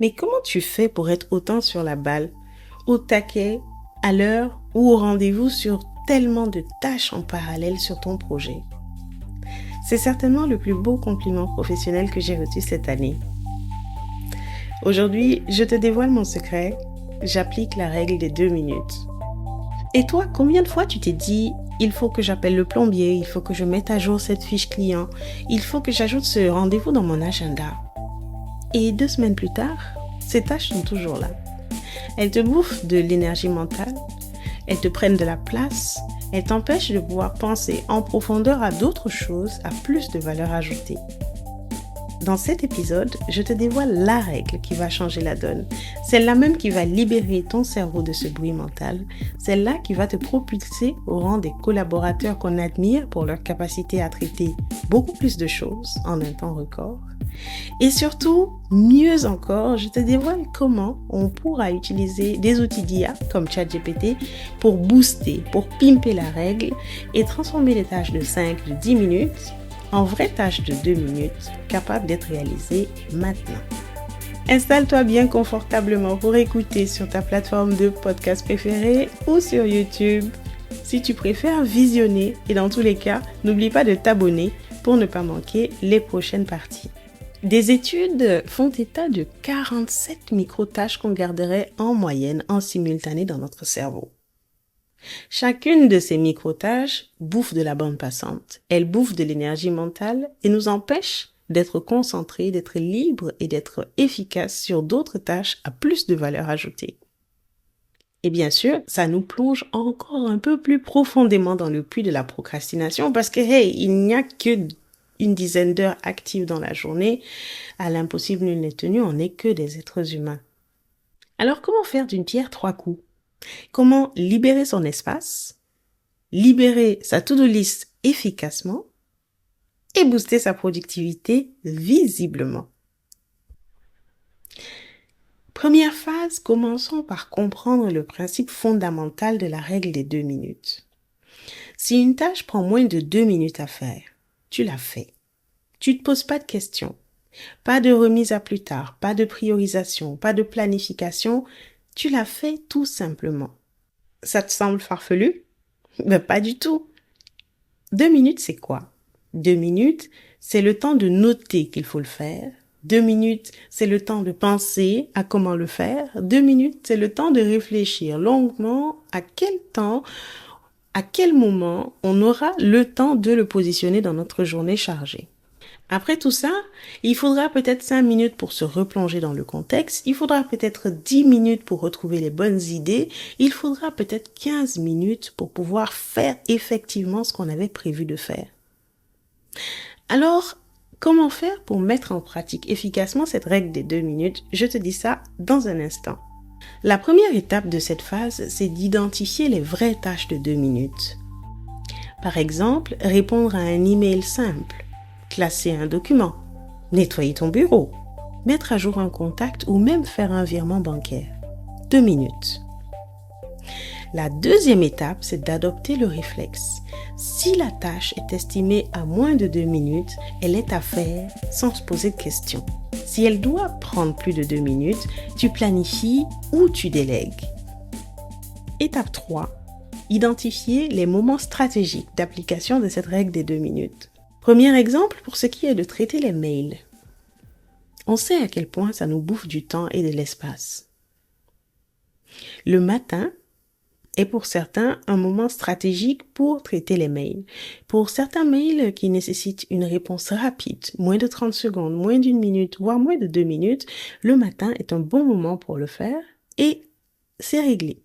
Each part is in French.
Mais comment tu fais pour être autant sur la balle, au taquet, à l'heure ou au rendez-vous sur tellement de tâches en parallèle sur ton projet? C'est certainement le plus beau compliment professionnel que j'ai reçu cette année. Aujourd'hui, je te dévoile mon secret. J'applique la règle des 2 minutes. Et toi, combien de fois tu t'es dit « Il faut que j'appelle le plombier, il faut que je mette à jour cette fiche client, il faut que j'ajoute ce rendez-vous dans mon agenda ». Et 2 semaines plus tard, ces tâches sont toujours là. Elles te bouffent de l'énergie mentale, elles te prennent de la place, elles t'empêchent de pouvoir penser en profondeur à d'autres choses, à plus de valeur ajoutée. Dans cet épisode, je te dévoile la règle qui va changer la donne, celle-là même qui va libérer ton cerveau de ce bruit mental, celle-là qui va te propulser au rang des collaborateurs qu'on admire pour leur capacité à traiter beaucoup plus de choses en un temps record. Et surtout, mieux encore, je te dévoile comment on pourra utiliser des outils d'IA comme ChatGPT pour booster, pour pimper la règle et transformer les tâches de 5, de 10 minutes en vraies tâches de 2 minutes capables d'être réalisées maintenant. Installe-toi bien confortablement pour écouter sur ta plateforme de podcast préférée ou sur YouTube. Si tu préfères visionner, et dans tous les cas, n'oublie pas de t'abonner pour ne pas manquer les prochaines parties. Des études font état de 47 micro-tâches qu'on garderait en moyenne en simultané dans notre cerveau. Chacune de ces micro-tâches bouffe de la bande passante. Elle bouffe de l'énergie mentale et nous empêche d'être concentrés, d'être libres et d'être efficaces sur d'autres tâches à plus de valeur ajoutée. Et bien sûr, ça nous plonge encore un peu plus profondément dans le puits de la procrastination parce que, il n'y a que une dizaine d'heures actives dans la journée. À l'impossible, nul n'est tenu, on n'est que des êtres humains. Alors, comment faire d'une pierre 3 coups? Comment libérer son espace, libérer sa to-do list efficacement et booster sa productivité visiblement? Première phase, commençons par comprendre le principe fondamental de la règle des 2 minutes. Si une tâche prend moins de 2 minutes à faire, tu la fais. Tu ne te poses pas de questions, pas de remise à plus tard, pas de priorisation, pas de planification, tu la fais tout simplement. Ça te semble farfelu? Ben, pas du tout. 2 minutes, c'est quoi? 2 minutes, c'est le temps de noter qu'il faut le faire. 2 minutes, c'est le temps de penser à comment le faire. 2 minutes, c'est le temps de réfléchir longuement à quel moment on aura le temps de le positionner dans notre journée chargée. Après tout ça, il faudra peut-être 5 minutes pour se replonger dans le contexte, il faudra peut-être 10 minutes pour retrouver les bonnes idées, il faudra peut-être 15 minutes pour pouvoir faire effectivement ce qu'on avait prévu de faire. Alors, comment faire pour mettre en pratique efficacement cette règle des 2 minutes? Je te dis ça dans un instant. La première étape de cette phase, c'est d'identifier les vraies tâches de 2 minutes. Par exemple, répondre à un email simple, classer un document, nettoyer ton bureau, mettre à jour un contact ou même faire un virement bancaire. 2 minutes. La deuxième étape, c'est d'adopter le réflexe. Si la tâche est estimée à moins de 2 minutes, elle est à faire sans se poser de questions. Si elle doit prendre plus de 2 minutes, tu planifies ou tu délègues. Étape 3. Identifier les moments stratégiques d'application de cette règle des 2 minutes. Premier exemple pour ce qui est de traiter les mails. On sait à quel point ça nous bouffe du temps et de l'espace. Le matin est pour certains un moment stratégique pour traiter les mails. Pour certains mails qui nécessitent une réponse rapide, moins de 30 secondes, moins d'1 minute, voire moins de 2 minutes, le matin est un bon moment pour le faire et c'est réglé.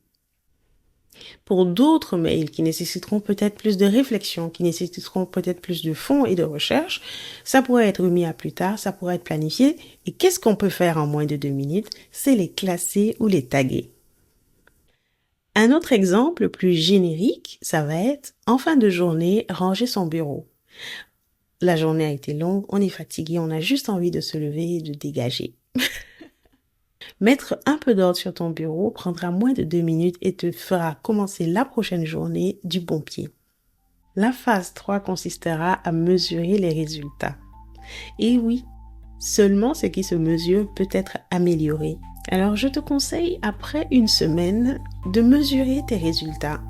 Pour d'autres mails qui nécessiteront peut-être plus de réflexion, qui nécessiteront peut-être plus de fond et de recherche, ça pourrait être mis à plus tard, ça pourrait être planifié. Et qu'est-ce qu'on peut faire en moins de 2 minutes? C'est les classer ou les taguer. Un autre exemple plus générique, ça va être en fin de journée, ranger son bureau. La journée a été longue, on est fatigué, on a juste envie de se lever et de dégager. Mettre un peu d'ordre sur ton bureau prendra moins de 2 minutes et te fera commencer la prochaine journée du bon pied. La phase 3 consistera à mesurer les résultats. Et oui, Seulement ce qui se mesure peut être amélioré. Alors je te conseille, après une semaine, de mesurer tes résultats.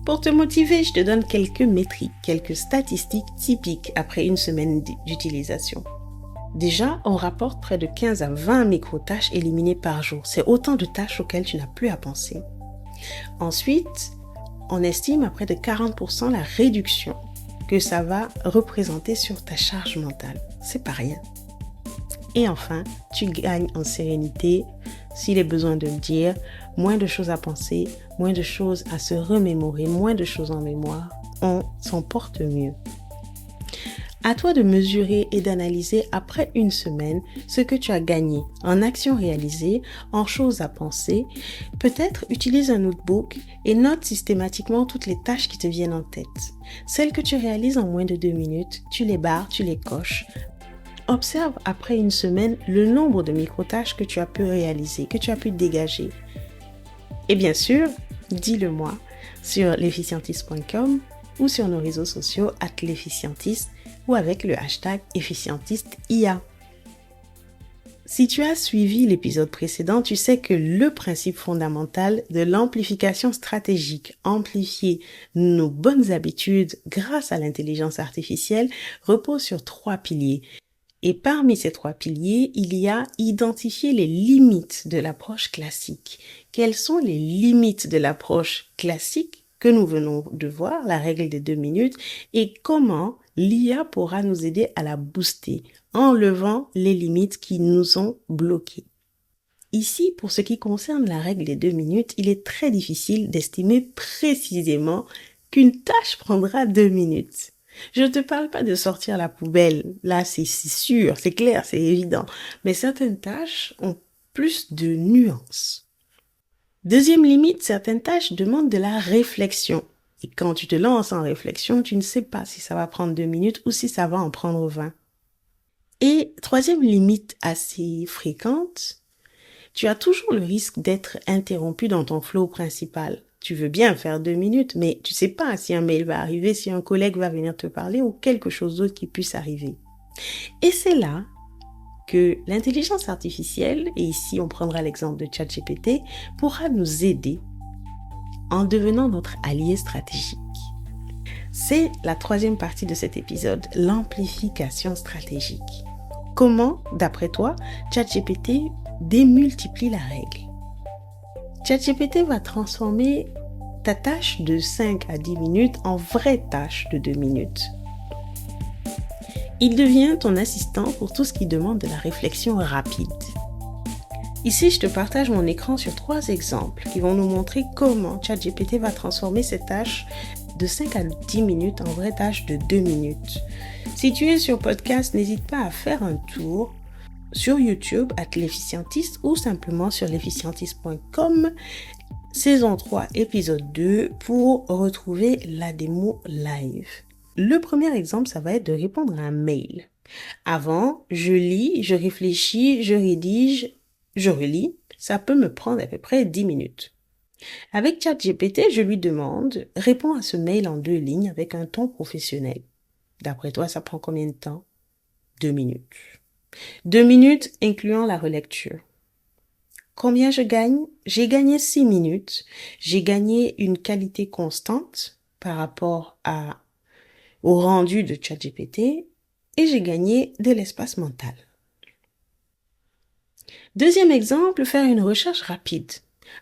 Pour te motiver, je te donne quelques métriques, quelques statistiques typiques après une semaine d'utilisation. Déjà, on rapporte près de 15 à 20 micro-tâches éliminées par jour. C'est autant de tâches auxquelles tu n'as plus à penser. Ensuite, on estime à près de 40% la réduction que ça va représenter sur ta charge mentale. C'est pas rien. Et enfin, tu gagnes en sérénité, s'il est besoin de le dire, moins de choses à penser, moins de choses à se remémorer, moins de choses en mémoire, on s'en porte mieux. À toi de mesurer et d'analyser après une semaine ce que tu as gagné en actions réalisées, en choses à penser. Peut-être utilise un notebook et note systématiquement toutes les tâches qui te viennent en tête. Celles que tu réalises en moins de 2 minutes, tu les barres, tu les coches. Observe après une semaine le nombre de micro-tâches que tu as pu réaliser, que tu as pu dégager. Et bien sûr, dis-le-moi sur l'efficientiste.com ou sur nos réseaux sociaux @l'efficientiste ou avec le hashtag efficientiste.ia. Si tu as suivi l'épisode précédent, tu sais que le principe fondamental de l'amplification stratégique, amplifier nos bonnes habitudes grâce à l'intelligence artificielle, repose sur 3 piliers. Et parmi ces 3 piliers, il y a identifier les limites de l'approche classique. Quelles sont les limites de l'approche classique que nous venons de voir, la règle des 2 minutes, et comment l'IA pourra nous aider à la booster, enlevant les limites qui nous ont bloqués. Ici, pour ce qui concerne la règle des 2 minutes, il est très difficile d'estimer précisément qu'une tâche prendra 2 minutes. Je ne te parle pas de sortir la poubelle, là c'est sûr, c'est clair, c'est évident, mais certaines tâches ont plus de nuances. Deuxième limite, certaines tâches demandent de la réflexion. Et quand tu te lances en réflexion, tu ne sais pas si ça va prendre 2 minutes ou si ça va en prendre 20. Et troisième limite assez fréquente, tu as toujours le risque d'être interrompu dans ton flow principal. Tu veux bien faire 2 minutes, mais tu sais pas si un mail va arriver, si un collègue va venir te parler ou quelque chose d'autre qui puisse arriver. Et c'est là que l'intelligence artificielle, et ici on prendra l'exemple de ChatGPT, pourra nous aider en devenant notre allié stratégique. C'est la 3e partie de cet épisode, l'amplification stratégique. Comment, d'après toi, ChatGPT démultiplie la règle? ChatGPT va transformer ta tâche de 5 à 10 minutes en vraie tâche de 2 minutes. Il devient ton assistant pour tout ce qui demande de la réflexion rapide. Ici, je te partage mon écran sur 3 exemples qui vont nous montrer comment ChatGPT va transformer cette tâche de 5 à 10 minutes en vraie tâche de 2 minutes. Si tu es sur podcast, n'hésite pas à faire un tour sur YouTube @l'efficientiste ou simplement sur l'efficientiste.com, saison 3, épisode 2, pour retrouver la démo live. Le premier exemple, ça va être de répondre à un mail. Avant, je lis, je réfléchis, je rédige, je relis. Ça peut me prendre à peu près 10 minutes. Avec ChatGPT, je lui demande, réponds à ce mail en 2 lignes avec un ton professionnel. D'après toi, ça prend combien de temps? 2 minutes. 2 minutes incluant la relecture. Combien je gagne? J'ai gagné 6 minutes. J'ai gagné une qualité constante par rapport au rendu de ChatGPT et j'ai gagné de l'espace mental. Deuxième exemple, faire une recherche rapide.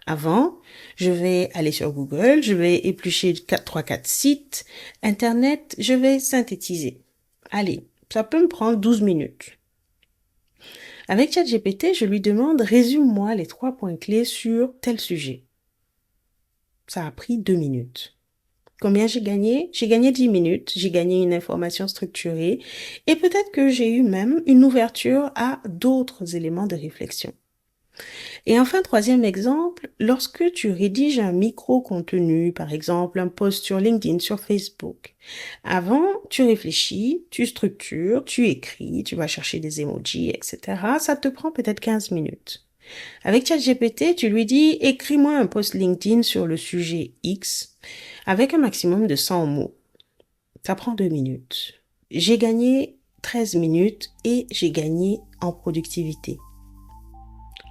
Avant, je vais aller sur Google, je vais éplucher 3-4 sites, Internet, je vais synthétiser. Allez, ça peut me prendre 12 minutes. Avec ChatGPT, je lui demande « Résume-moi les 3 points clés sur tel sujet ». Ça a pris 2 minutes. Combien j'ai gagné? J'ai gagné 10 minutes, j'ai gagné une information structurée et peut-être que j'ai eu même une ouverture à d'autres éléments de réflexion. Et enfin, 3e exemple, lorsque tu rédiges un micro-contenu, par exemple un post sur LinkedIn, sur Facebook, avant, tu réfléchis, tu structures, tu écris, tu vas chercher des emojis, etc. Ça te prend peut-être 15 minutes. Avec ChatGPT, tu lui dis « Écris-moi un post LinkedIn sur le sujet X avec un maximum de 100 mots. » Ça prend 2 minutes. J'ai gagné 13 minutes et j'ai gagné en productivité.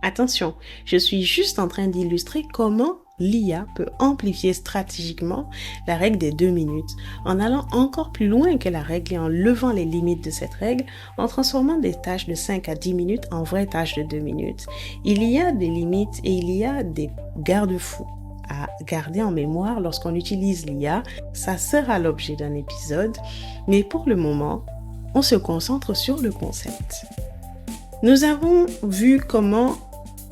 Attention, je suis juste en train d'illustrer comment l'IA peut amplifier stratégiquement la règle des 2 minutes, en allant encore plus loin que la règle et en levant les limites de cette règle, en transformant des tâches de 5 à 10 minutes en vraies tâches de 2 minutes. Il y a des limites et il y a des garde-fous à garder en mémoire lorsqu'on utilise l'IA. Ça sera l'objet d'un épisode, mais pour le moment, on se concentre sur le concept. Nous avons vu comment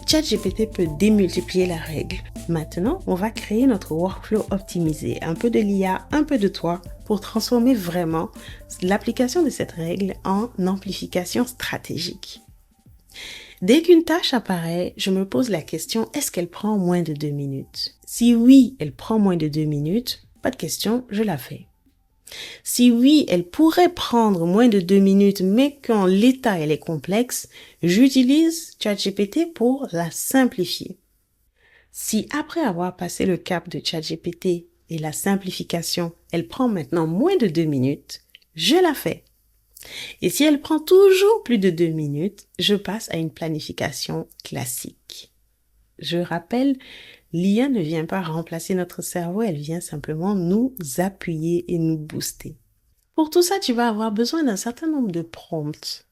ChatGPT peut démultiplier la règle. Maintenant, on va créer notre workflow optimisé. Un peu de l'IA, un peu de toi pour transformer vraiment l'application de cette règle en amplification stratégique. Dès qu'une tâche apparaît, je me pose la question, est-ce qu'elle prend moins de 2 minutes? Si oui, elle prend moins de 2 minutes, pas de question, je la fais. Si oui, elle pourrait prendre moins de 2 minutes, mais qu'en l'état elle est complexe, j'utilise ChatGPT pour la simplifier. Si après avoir passé le cap de ChatGPT et la simplification, elle prend maintenant moins de 2 minutes, je la fais. Et si elle prend toujours plus de 2 minutes, je passe à une planification classique. Je rappelle, l'IA ne vient pas remplacer notre cerveau, elle vient simplement nous appuyer et nous booster. Pour tout ça, tu vas avoir besoin d'un certain nombre de prompts.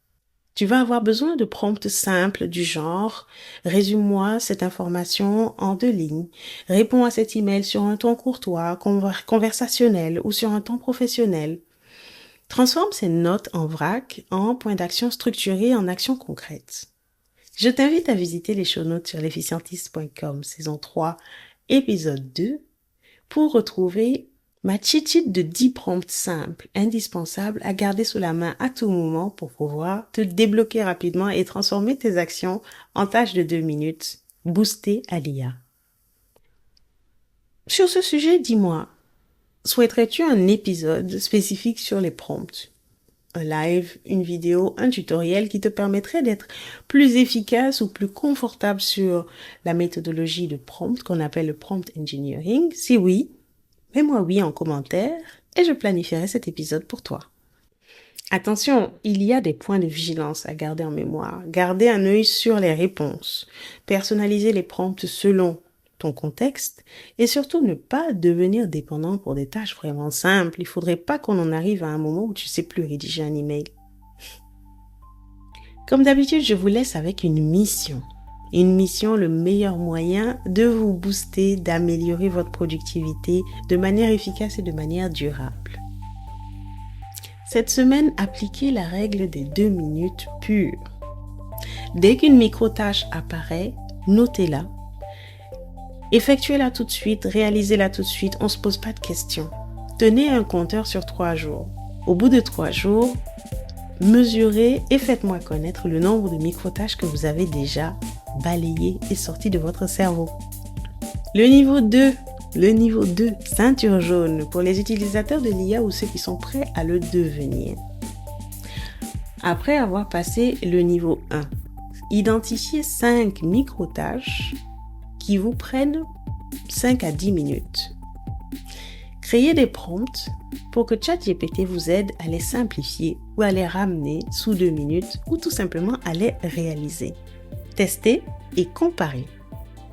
Tu vas avoir besoin de prompts simples du genre « Résume-moi cette information en 2 lignes. Réponds à cet email sur un ton courtois, conversationnel ou sur un ton professionnel. » Transforme ces notes en vrac en points d'action structurés en actions concrètes. Je t'invite à visiter les show notes sur l'efficientiste.com, saison 3, épisode 2, pour retrouver ma cheat sheet de 10 prompts simples, indispensables à garder sous la main à tout moment pour pouvoir te débloquer rapidement et transformer tes actions en tâches de 2 minutes, boostées à l'IA. Sur ce sujet, dis-moi, souhaiterais-tu un épisode spécifique sur les prompts? Un live, une vidéo, un tutoriel qui te permettrait d'être plus efficace ou plus confortable sur la méthodologie de prompt qu'on appelle le prompt engineering? Si oui, mets-moi oui en commentaire et je planifierai cet épisode pour toi. Attention, il y a des points de vigilance à garder en mémoire. Garder un œil sur les réponses. Personnaliser les prompts selon ton contexte et surtout ne pas devenir dépendant pour des tâches vraiment simples. Il faudrait pas qu'on en arrive à un moment où tu sais plus rédiger un email. Comme d'habitude, je vous laisse avec une mission. Une mission, le meilleur moyen de vous booster, d'améliorer votre productivité de manière efficace et de manière durable. Cette semaine, appliquez la règle des 2 minutes pures. Dès qu'une micro-tâche apparaît, notez-la. Effectuez-la tout de suite, réalisez-la tout de suite, on ne se pose pas de questions. Tenez un compteur sur 3 jours. Au bout de 3 jours, mesurez et faites-moi connaître le nombre de micro-tâches que vous avez déjà balayées et sorties de votre cerveau. Le niveau 2, ceinture jaune pour les utilisateurs de l'IA ou ceux qui sont prêts à le devenir. Après avoir passé le niveau 1, identifiez 5 micro-tâches qui vous prennent 5 à 10 minutes. Créez des prompts pour que ChatGPT vous aide à les simplifier ou à les ramener sous 2 minutes ou tout simplement à les réaliser. Testez et comparez.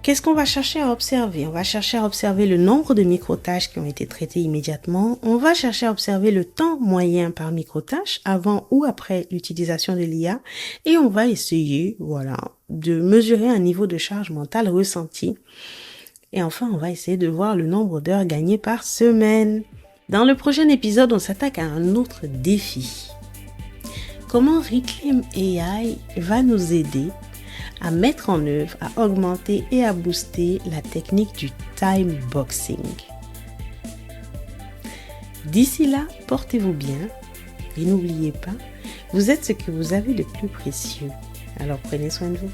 Qu'est-ce qu'on va chercher à observer? On va chercher à observer le nombre de micro-tâches qui ont été traitées immédiatement. On va chercher à observer le temps moyen par micro-tâche avant ou après l'utilisation de l'IA. Et on va essayer, de mesurer un niveau de charge mentale ressenti. Et enfin, on va essayer de voir le nombre d'heures gagnées par semaine. Dans le prochain épisode, on s'attaque à un autre défi. Comment Reclaim AI va nous aider à mettre en œuvre, à augmenter et à booster la technique du time boxing. D'ici là, portez-vous bien et n'oubliez pas, vous êtes ce que vous avez de plus précieux. Alors prenez soin de vous.